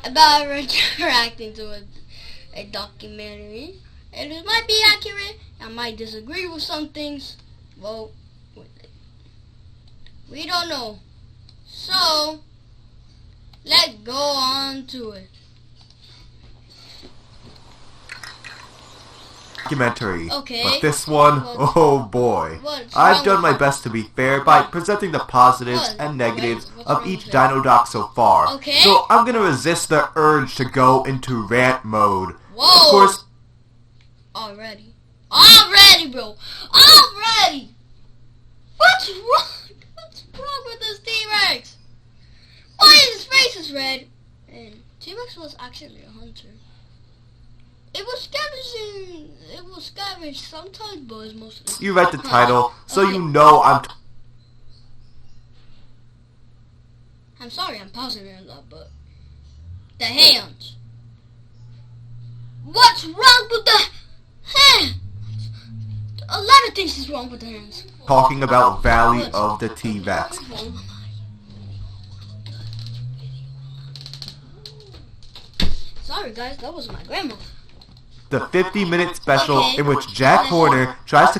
about reacting to a documentary. It might be accurate. I might disagree with some things. Well, we don't know. So, let's go on to it. Documentary. Okay. But this one, oh boy. I've done my best to be fair by presenting the positives and negatives of each Dino Doc so far. Okay. So I'm gonna resist the urge to go into rant mode. Whoa. Of course. Already, bro. Already. What's wrong? What's wrong with this T-Rex? Why is his face is red? And T-Rex was actually a hunter. It was scavenging sometimes, but it's mostly. You read the title, so you know I'm sorry, I'm pausing it a lot, but the hands. What's wrong with the hands? A lot of things is wrong with the hands. talking about Valley of the T-Rex. Sorry guys, that was my grandma. The 50-minute special in which Jack Horner tries to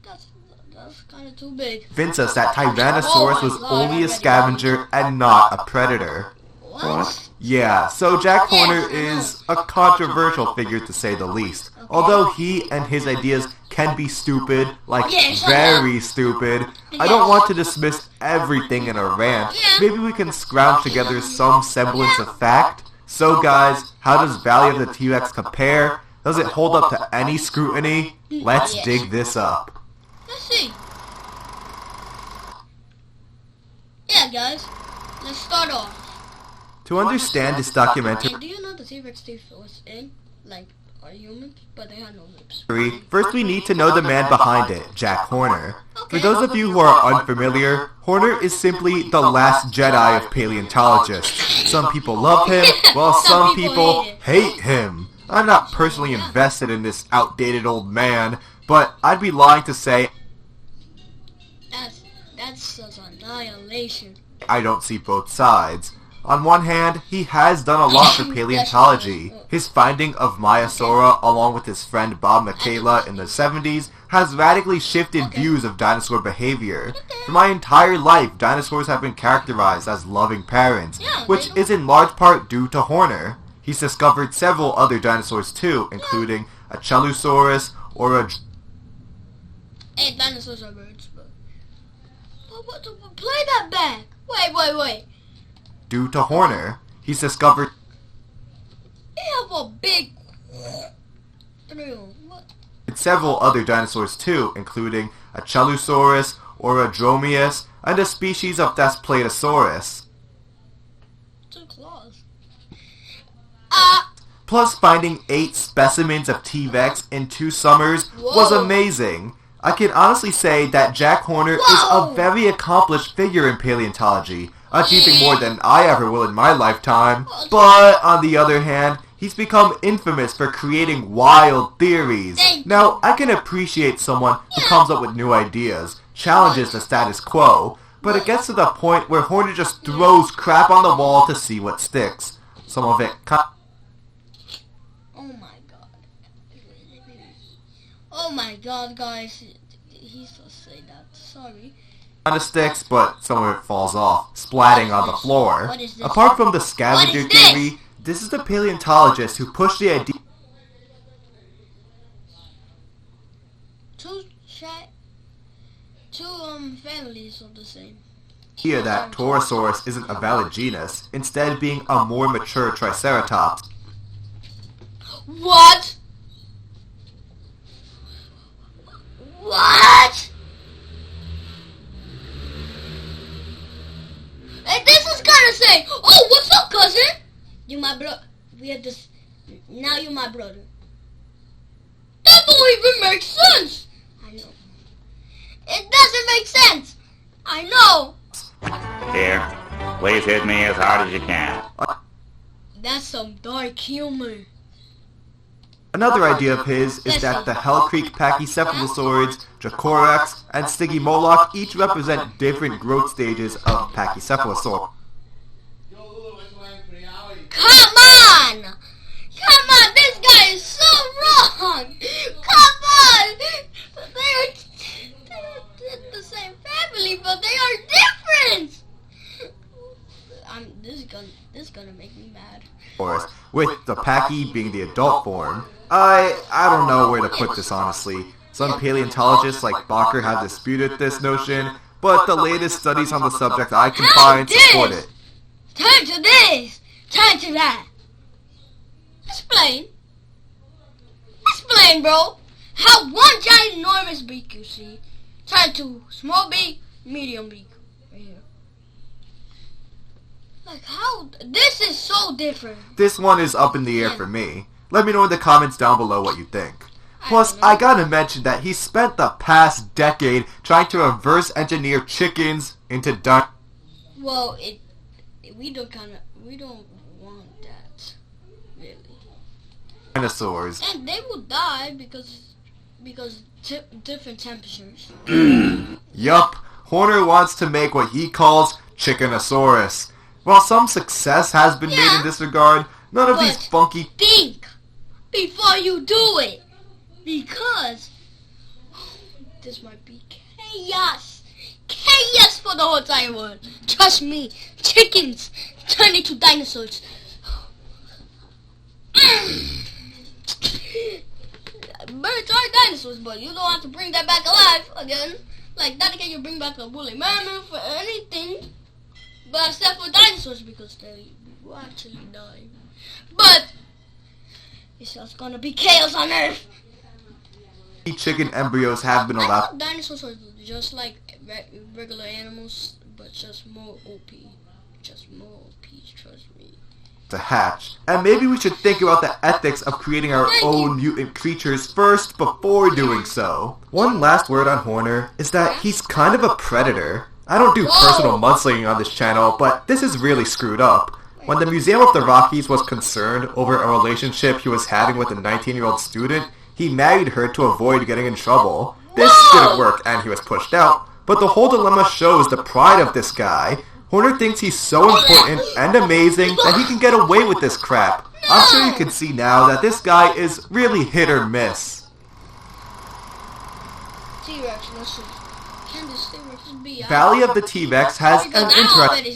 That's kind of too big. convince us that Tyrannosaurus was only a scavenger and not a predator. What? Yeah, so Jack Horner is a controversial figure to say the least. Although he and his ideas can be stupid, like very stupid, I don't want to dismiss everything in a rant. Maybe we can scrounge together some semblance of fact. So guys, how does Valley of the T-Rex compare? Does it hold up to any scrutiny? Let's dig this up. Let's see. Yeah guys, let's start off. To understand this documentary, And do you know the T-Rex teeth was in, like, are humans, but they had no lips. first we need to know the man behind it, Jack Horner. For those of you who are unfamiliar, Horner is simply the last Jedi of paleontologists. Some people love him, while some people hate him. I'm not personally invested in this outdated old man, but I'd be lying to say That's such annihilation. I don't see both sides. On one hand, he has done a lot for paleontology. His finding of Maiasaura, along with his friend Bob Michaela in the 70s, has radically shifted views of dinosaur behavior. For my entire life, dinosaurs have been characterized as loving parents, which is in large part due to Horner. He's discovered several other dinosaurs too, including a Chelosaurus or a... Hey, dinosaurs are birds, but play that back. Wait. Due to Horner, he's discovered They have a big thrill. What? several other dinosaurs too, including a Chelosaurus or a Dromaeus and a species of Thesplatosaurus. 2 claws. Plus, finding 8 specimens of T-Rex in 2 summers was amazing. I can honestly say that Jack Horner is a very accomplished figure in paleontology, achieving more than I ever will in my lifetime. But, on the other hand, he's become infamous for creating wild theories. Now, I can appreciate someone who comes up with new ideas, challenges the status quo, but it gets to the point where Horner just throws crap on the wall to see what sticks. Some of it Oh my god, guys. He's just say that. Sorry. kind of sticks, but some of it falls off, splatting on the floor. Apart from the scavenger theory, this is the paleontologist who pushed the idea Two families of the same. that Torosaurus isn't a valid genus, instead being a more mature Triceratops. What? What? And this is gonna say, oh, what's up, cousin? You my bro. We had this. Now you my brother. That don't even make sense. I know. It doesn't make sense. I know. Here, please hit me as hard as you can. That's some dark humor. Another idea of his is that the Hell Creek Pachycephalosaurids, Dracorax, and Stygimoloch each represent different growth stages of Pachycephalosaur. This is gonna make me mad. With the Pachy being the adult form. I don't know where to put this, honestly. Some paleontologists like Bacher have disputed this notion, but the latest studies on the subject I can find support it. Turn to this! Turn to that! Explain, bro! How one giant enormous beak, you see, turned to small beak, medium beak. Right here. Like, how? This is so different. This one is up in the air for me. Let me know in the comments down below what you think. Plus, I gotta mention that he spent the past decade trying to reverse engineer chickens into Well, we don't want that, really. dinosaurs. And they will die because different temperatures. Yup, Horner wants to make what he calls Chickenosaurus. While some success has been made in this regard, none of these funky... Think before you do it! Because this might be chaos. Chaos for the whole entire world. Trust me, chickens turn into dinosaurs. Birds are dinosaurs, but you don't have to bring that back alive again. Like, not again, you bring back a woolly mammoth or anything. But except for dinosaurs, because they will actually die. But it's just gonna be chaos on Earth. Chicken embryos have been I allowed... thought dinosaurs are just like regular animals, but just more OP. Just more OP, trust me. to hatch. And maybe we should think about the ethics of creating our own mutant creatures first before doing so. One last word on Horner is that he's kind of a predator. I don't do personal mudslinging on this channel, but this is really screwed up. When the Museum of the Rockies was concerned over a relationship he was having with a 19-year-old student, he married her to avoid getting in trouble. This didn't work and he was pushed out, but the whole dilemma shows the pride of this guy. Horner thinks he's so important and amazing that he can get away with this crap. I'm sure you can see now that this guy is really hit or miss. T-Rex, let's see. Can this T-Rex be? Valley of the T-Rex has an interesting...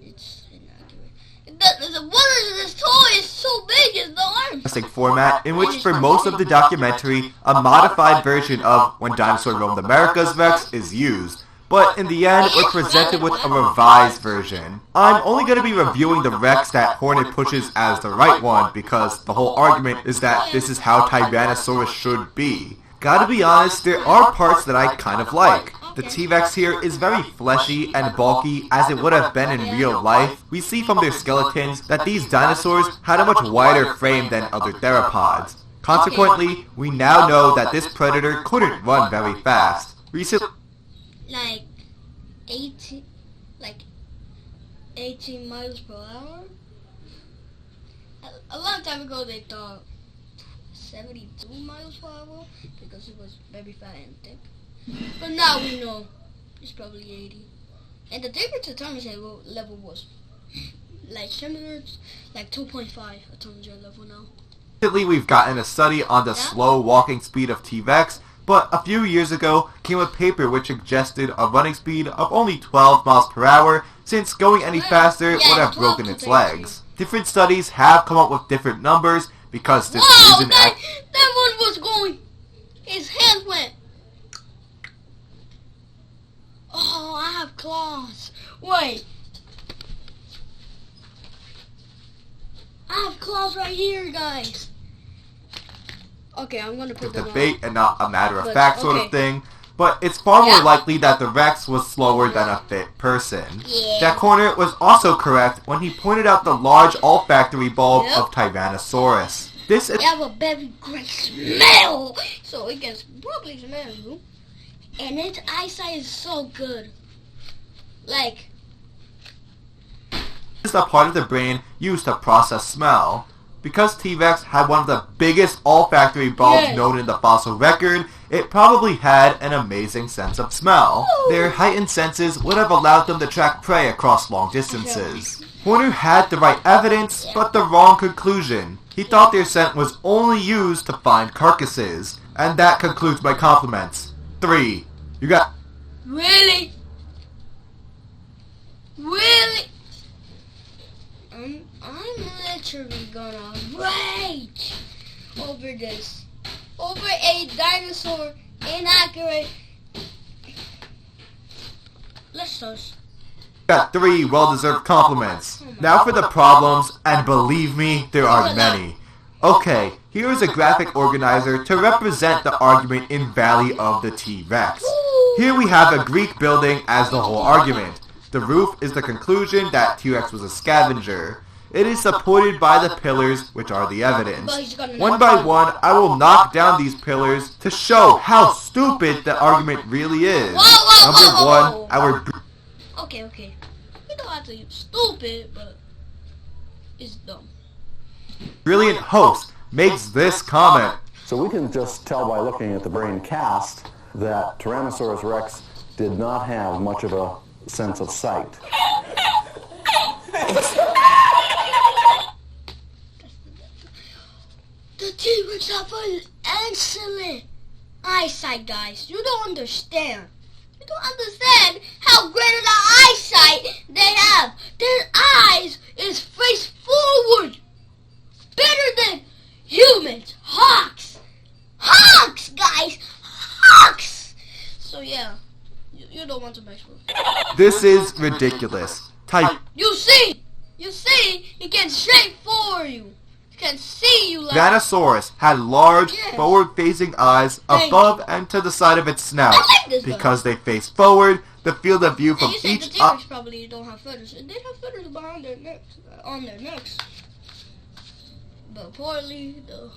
It's inaccurate. The one of this toy is so big, it's the arm. Format in which for most of the documentary, a modified version of When Dinosaurs Roamed America's Rex is used. But in the end, we're presented with a revised version. I'm only going to be reviewing the Rex that Horner pushes as the right one because the whole argument is that this is how Tyrannosaurus should be. Gotta be honest, there are parts that I kind of like. The T-Rex here is very fleshy and bulky as it would have been in real life. We see from their skeletons that these dinosaurs had a much wider frame than other theropods. Consequently, we now know that this predator couldn't run very fast. Recently, like 18 miles per hour? A long time ago they thought 72 miles per hour because it was very fat and thick. But now we know it's probably 80. And the temperature atomic level was like similar, like 2.5 atomic level now. Recently we've gotten a study on the slow walking speed of T-Rex, but a few years ago came a paper which suggested a running speed of only 12 miles per hour, since going any faster would have broken its legs. Different studies have come up with different numbers because this isn't that one was going. His hands went. Oh, I have claws. Wait. I have claws right here, guys. Okay, I'm gonna put them debate and not a matter of fact sort of thing, but it's far more likely that the Rex was slower than a fit person. Jack Horner was also correct when he pointed out the large olfactory bulb of Tyrannosaurus. This is... They have a very great smell, so it can probably smell you. And its eyesight is so good. Like... is the part of the brain used to process smell. Because T-Rex had one of the biggest olfactory bulbs known in the fossil record, it probably had an amazing sense of smell. Their heightened senses would have allowed them to track prey across long distances. Horner had the right evidence, but the wrong conclusion. He thought their scent was only used to find carcasses. And that concludes my compliments. 3. You got... Really? Really? I'm literally gonna rage over this. Over a dinosaur inaccurate. Let's start. Got 3 well-deserved compliments. Now for the problems, and believe me, there are many. Okay, here is a graphic organizer to represent the argument in Valley of the T-Rex. Here we have a Greek building as the whole argument. The roof is the conclusion that T-Rex was a scavenger. It is supported by the pillars, which are the evidence. One by one, I will knock down these pillars to show how stupid the argument really is. Number 1, our... Okay. You don't have to be stupid, but it's dumb. Brilliant host makes this comment. So we can just tell by looking at the brain cast that Tyrannosaurus rex did not have much of a sense of sight. The T-Rex have an excellent eyesight, guys. You don't understand. You don't understand how great of the eyesight they have. Their eyes is face forward. Better than humans. Hawks, guys. Hawks. So yeah, you don't want to mess with. This is ridiculous. Type. You see, he can straight for you. He can see you like. Tyrannosaurus had large, forward-facing eyes above and to the side of its snout. Because they face forward, the field of view from the each T-Rex probably don't have feathers. They have feathers behind their necks, on their necks. But poorly, the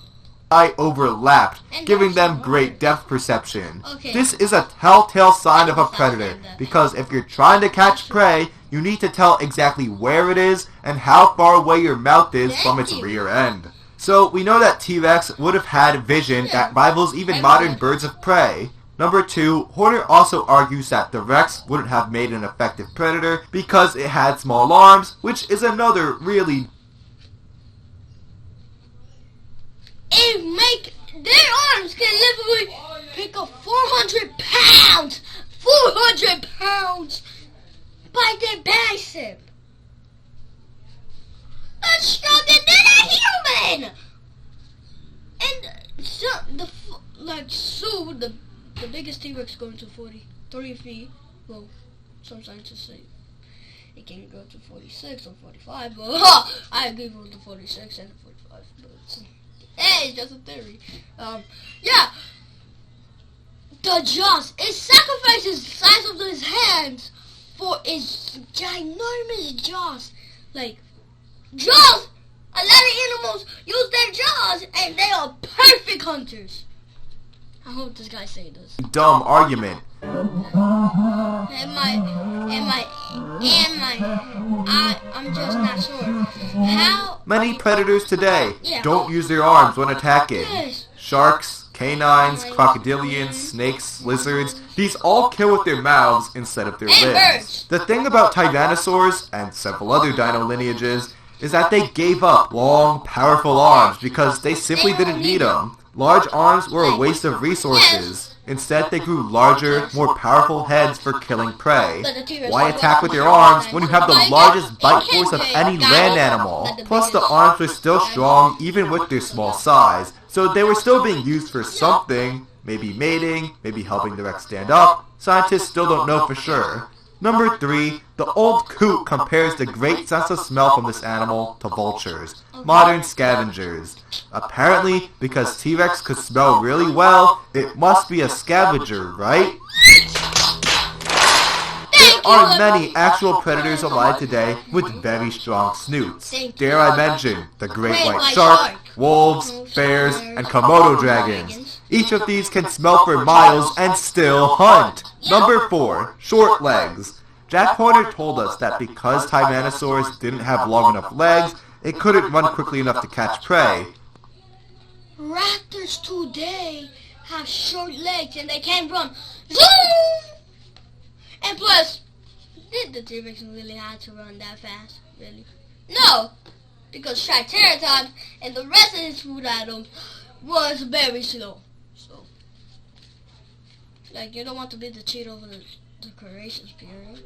eye overlapped, giving them great depth perception. Okay. This is a telltale sign of a predator, because if you're trying to catch prey, you need to tell exactly where it is and how far away your mouth is from its rear end. So we know that T-Rex would have had vision that rivals even modern birds of prey. Number 2, Horner also argues that the Rex wouldn't have made an effective predator because it had small arms, which is another really... Their arms can literally pick up 400 pounds! 400 pounds! By their bicep! That's stronger than a human! And so, the biggest T-Rex going to 43 feet. Well, some scientists say it can go to 46 or 45, but I agree with the 46 and the 45. But hey, it's just a theory. Yeah. The jaws. It sacrifices the size of his hands for its ginormous jaws. Like, jaws! A lot of animals use their jaws, and they are perfect hunters. I hope this guy say this. Dumb argument. I'm just not sure. How... Many predators today don't use their arms when attacking. Yes. Sharks, canines, crocodilians, snakes, lizards, these all kill with their mouths instead of their And limbs. birds. The thing about Tyrannosaurs and several other dino lineages is that they gave up long, powerful arms because they simply didn't need them. Large arms were a waste of resources. Instead, they grew larger, more powerful heads for killing prey. Why attack with your arms when you have the largest bite force of any land animal? Plus, the arms were still strong even with their small size, so they were still being used for something, maybe mating, maybe helping the Rex stand up. Scientists still don't know for sure. Number 3, the old coot compares the great sense of smell from this animal to vultures, modern scavengers. Apparently, because T-Rex could smell really well, it must be a scavenger, right? There are many actual predators alive today with very strong snoots. Dare I mention the great white shark, wolves, bears, and Komodo dragons. Each of these can smell for miles and still hunt. Number 4, short legs. Jack Horner told us that because Tyrannosaurus didn't have long enough legs, it couldn't run quickly enough to catch prey. Raptors today have short legs and they can't run. Zoom! And plus, did the T-Rex really have to run that fast? Really? No! Because Triceratops and the rest of his food items was very slow. So, like, you don't want to be the cheat over the Cretaceous period.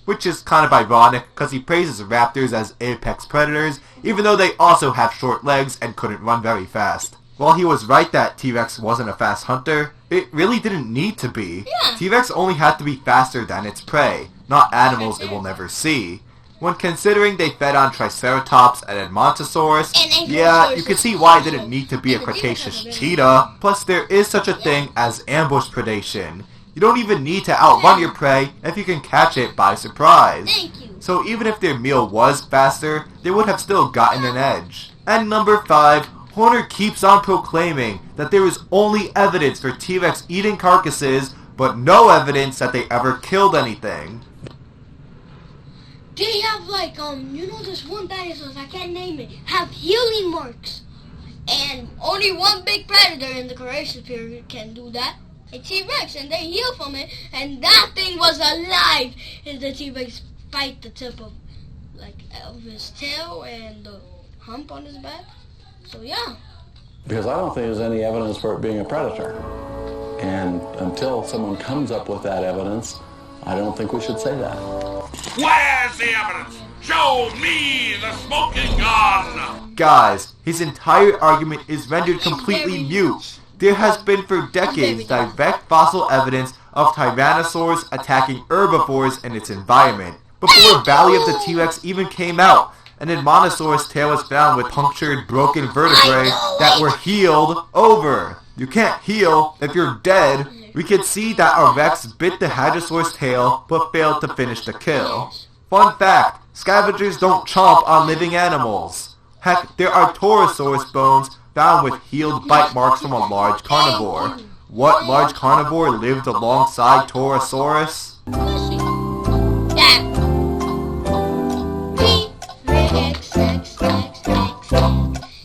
which is kind of ironic because he praises raptors as apex predators, even though they also have short legs and couldn't run very fast. While he was right that T-Rex wasn't a fast hunter, it really didn't need to be. Yeah. T-Rex only had to be faster than its prey, not animals it will never see. When considering they fed on Triceratops and Edmontosaurus, yeah, you can see why it didn't need to be a Cretaceous cheetah. Plus, there is such a thing as ambush predation. You don't even need to outrun your prey if you can catch it by surprise. Thank you. So even if their meal was faster, they would have still gotten an edge. And number 5, Horner keeps on proclaiming that there is only evidence for T-Rex eating carcasses, but no evidence that they ever killed anything. They have like, this one dinosaur, I can't name it, have healing marks. And only one big predator in the Cretaceous period can do that. A T-Rex, and they heal from it, and that thing was alive. And the T-Rex bite the tip of his tail and the hump on his back. So yeah. Because I don't think there's any evidence for it being a predator. And until someone comes up with that evidence, I don't think we should say that. Where's the evidence? Show me the smoking gun! Guys, his entire argument is rendered completely mute. There has been for decades direct fossil evidence of Tyrannosaurs attacking herbivores in its environment, before Valley of the T-Rex even came out. An Edmontosaurus tail was found with punctured, broken vertebrae that were healed over. You can't heal if you're dead. We can see that a Rex bit the Hadrosaurus tail, but failed to finish the kill. Fun fact, scavengers don't chomp on living animals. Heck, there are Torosaurus bones found with healed bite marks from a large carnivore. What large carnivore lived alongside Torosaurus?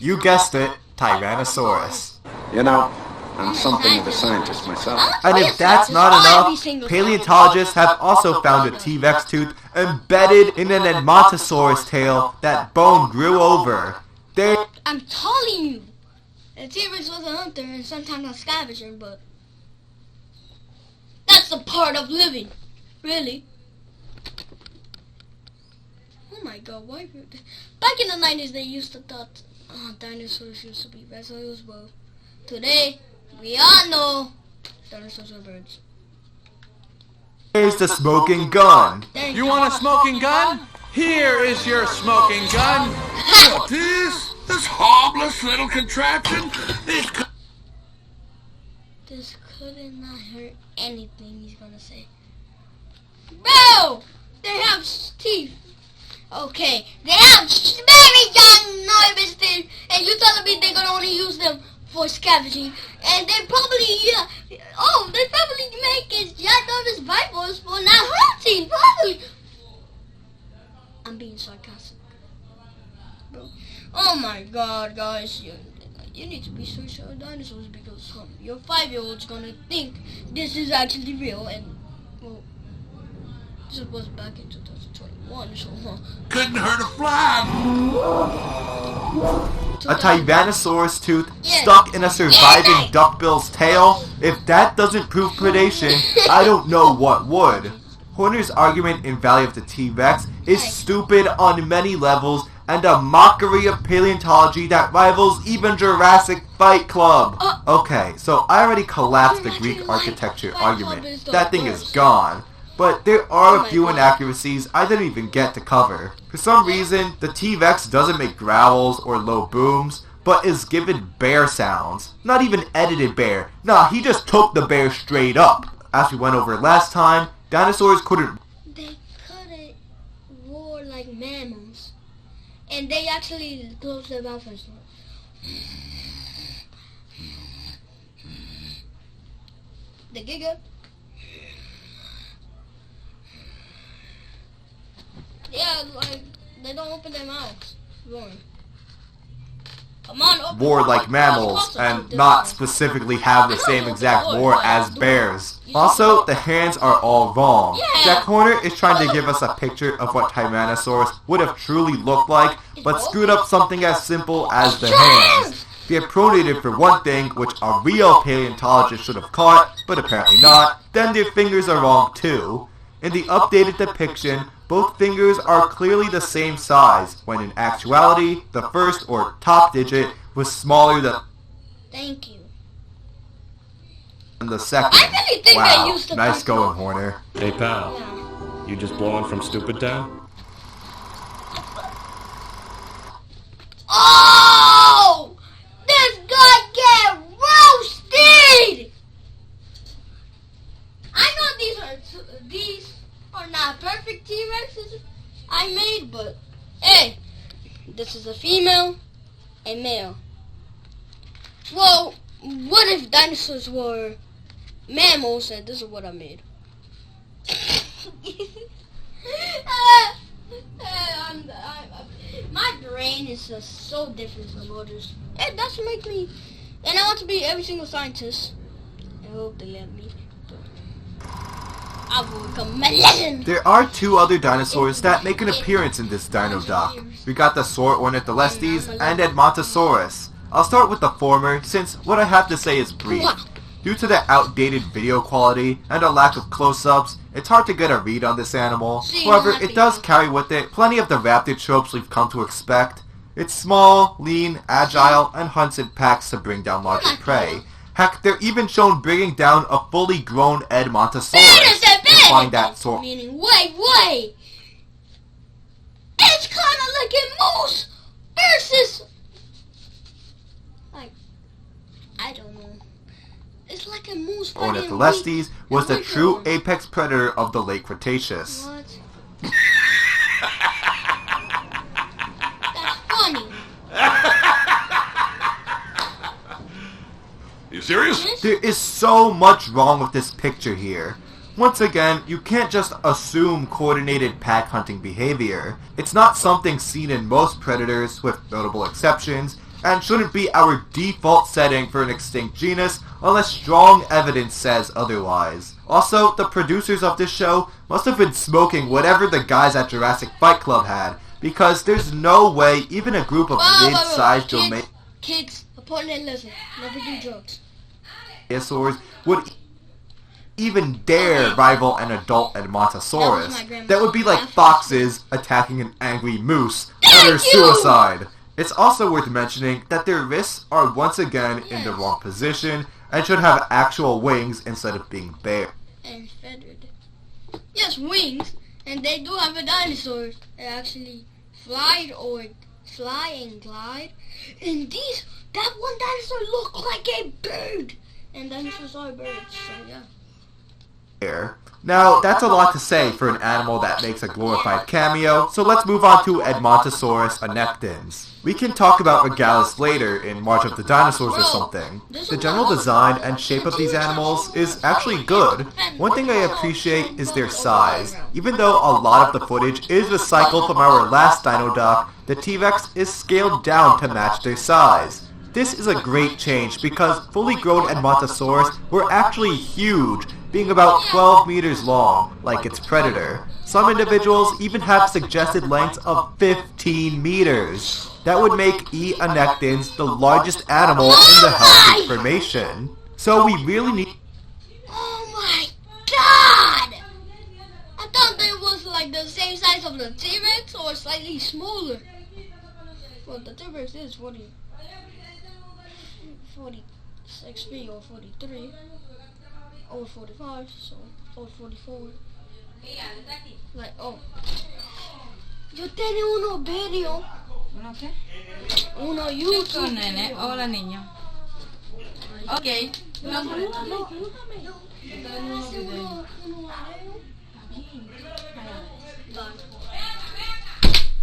You guessed it, Tyrannosaurus. You know, I'm something of a scientist myself. And if that's not enough, paleontologists have also found a T-Rex tooth embedded in an Edmontosaurus tail that bone grew over. I'm telling you, the T-Rex was a hunter and sometimes a scavenger, but that's a part of living, really. Oh my god, why? Back in the 90s, they used to thought dinosaurs used to be reptiles, but today, we all know dinosaurs are birds. Here's the smoking gun. You want a smoking gun? Here is your smoking gun. What is this harmless little contraption? This couldn't not hurt anything, he's gonna say. Bro! They have teeth. Okay, they have very ginormous teeth, and you telling me they're gonna only use them for scavenging, and they probably, they probably make it ginormous vipers for not hunting, probably. I'm being sarcastic, bro. Oh my god, guys, you need to research dinosaurs because your 5-year-old's gonna think this is actually real, and, well, this was back in 2021, so, Couldn't hurt a fly. A Tyrannosaurus tooth stuck in a surviving duckbill's tail? If that doesn't prove predation, I don't know what would. Horner's argument in Valley of the T-Rex is stupid on many levels and a mockery of paleontology that rivals even Jurassic Fight Club. Okay, so I already collapsed the Greek architecture argument. That thing is gone. But there are a few inaccuracies I didn't even get to cover. For some reason, the T-Rex doesn't make growls or low booms, but is given bear sounds. Not even edited bear. Nah, he just took the bear straight up. As we went over last time, dinosaurs couldn't... They couldn't roar like mammals. And they actually closed their mouth and stuff. The giga. Yeah, like, they don't open their mouths. Roaring. Come on, open roar your like mouth. mammals and not specifically have the same exact roar as bears. Also, the hands are all wrong. Yeah. Jack Horner is trying to give us a picture of what Tyrannosaurus would have truly looked like, but screwed up something as simple as the hands. They are pronated for one thing, which a real paleontologist should have caught, but apparently not. Then their fingers are wrong too. In the updated depiction, both fingers are clearly the same size, when in actuality, the first or top digit was smaller Thank you. than the second. I really think wow, they used the nice first going, one. Horner. Hey pal, Yeah. you just blowing from Stupid Town? Oh! This guy get roasted! I know these are not perfect T-Rexes I made, but hey, this is a female and male. Well, what if dinosaurs were mammals and this is what I made? My brain is just so different from others. It does make me... And I want to be every single scientist. I hope they let me. I will become a legend. There are two other dinosaurs that make an appearance in this Dino Doc. We got the Saurornitholestes and Edmontosaurus. I'll start with the former, since what I have to say is brief. Due to the outdated video quality and a lack of close-ups, it's hard to get a read on this animal. However, it does carry with it plenty of the raptor tropes we've come to expect. It's small, lean, agile, and hunts in packs to bring down larger prey. Heck, they're even shown bringing down a fully grown Edmontosaurus. You'll find that sort. Meaning, wait! It's kind of like a moose versus... I don't know. It's like a moose fighting Ornitholestes was the Like true one. apex predator of the late Cretaceous. What? That's funny. You serious? Yes? There is so much wrong with this picture here. Once again, you can't just assume coordinated pack hunting behavior. It's not something seen in most predators, with notable exceptions, and shouldn't be our default setting for an extinct genus unless strong evidence says otherwise. Also, the producers of this show must have been smoking whatever the guys at Jurassic Fight Club had, because there's no way even a group of mid-sized domain Kids, important listen. Never do drugs. dinosaurs would even dare rival an adult Edmontosaurus. That would be like foxes attacking an angry moose. Utter suicide. It's also worth mentioning that their wrists are once again in the wrong position and should have actual wings instead of being bare. And feathered. Yes, wings. And they do have a dinosaur. They actually fly and glide. And that one dinosaur looked like a bird. And dinosaurs are birds, so yeah. Now, that's a lot to say for an animal that makes a glorified cameo, so let's move on to Edmontosaurus annectens. We can talk about Regalis later in March of the Dinosaurs or something. The general design and shape of these animals is actually good. One thing I appreciate is their size. Even though a lot of the footage is recycled from our last Dino Doc, the T-Rex is scaled down to match their size. This is a great change because fully grown Edmontosaurus were actually huge, being about 12 meters long, like its predator. Some individuals even have suggested lengths of 15 meters. That would make E. annectens the largest animal in the Hellscape formation. So we really need... Oh my god! I thought they was like the same size of the T-Rex or slightly smaller. Well, the T-Rex is 46 feet or 43 or 45, so or 44. Like, oh. Yo tengo uno video. ¿Uno qué? Uno ¿Qué YouTube. son, nene? Hola, niño. Ok.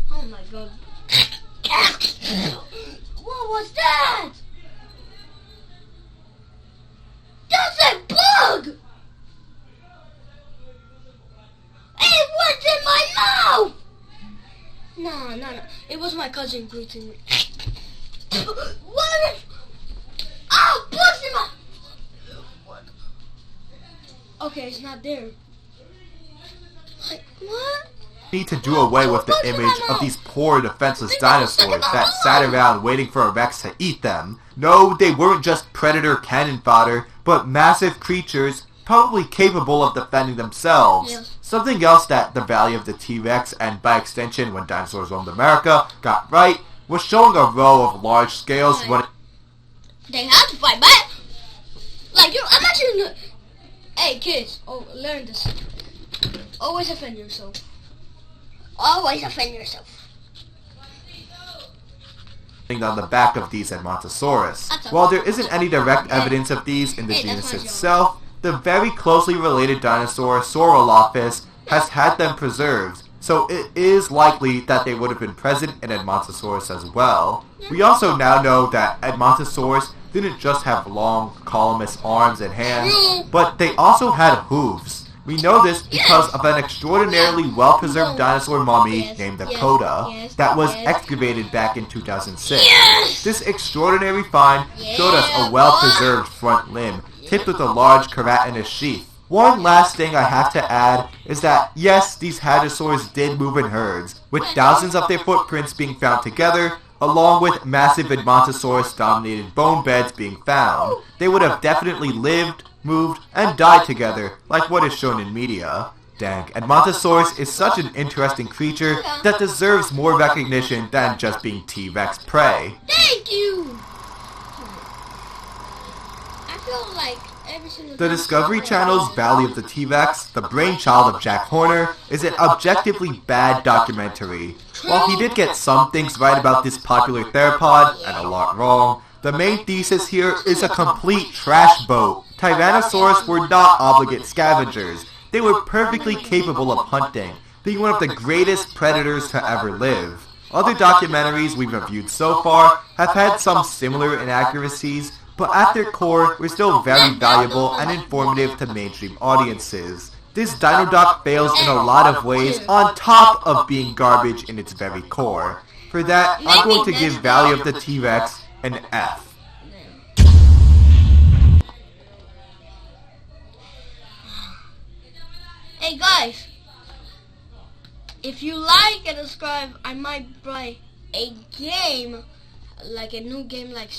Oh my god. What was that? That's a bug! It was in my mouth! No. It was my cousin greeting me. What is... Oh, bugs in my... Okay, it's not there. Like, what? need to do away with the image of these poor defenseless dinosaurs that sat around waiting for a Rex to eat them. No, they weren't just predator cannon fodder, but massive creatures probably capable of defending themselves. Yes. Something else that the Valley of the T-Rex, and by extension When Dinosaurs Roamed America, got right was showing a row of large scales when they had to fight back. Like, you imagine. Hey, kids, learn this. Always defend yourself. Always defend yourself. on the back of these Edmontosaurus. That's While there isn't any direct evidence of these in the genus itself, the very closely related dinosaur Saurolophus has had them preserved, so it is likely that they would have been present in Edmontosaurus as well. We also now know that Edmontosaurus didn't just have long, columnous arms and hands, but they also had hooves. We know this because of an extraordinarily well-preserved dinosaur mummy named the Coda that was excavated back in 2006. This extraordinary find showed us a well-preserved front limb, tipped with a large keratinous sheath. One last thing I have to add is that, yes, these hadrosaurs did move in herds, with thousands of their footprints being found together, along with massive Edmontosaurus-dominated bone beds being found. They would have definitely lived, moved, and died together, like what is shown in media. Dang, Edmontosaurus is such an interesting creature that deserves more recognition than just being T-Rex prey. Thank you! I feel like every single The Discovery Channel's Valley of the T-Rex, the brainchild of Jack Horner, is an objectively bad documentary. While he did get some things right about this popular theropod, and a lot wrong, the main thesis here is a complete trash boat. Tyrannosaurus were not obligate scavengers. They were perfectly capable of hunting, being one of the greatest predators to ever live. Other documentaries we've reviewed so far have had some similar inaccuracies, but at their core were still very valuable and informative to mainstream audiences. This Dino Doc fails in a lot of ways on top of being garbage in its very core. For that, I'm going to give Valley of the T-Rex an F. Hey guys, if you like and subscribe, I might buy a game, like a new game like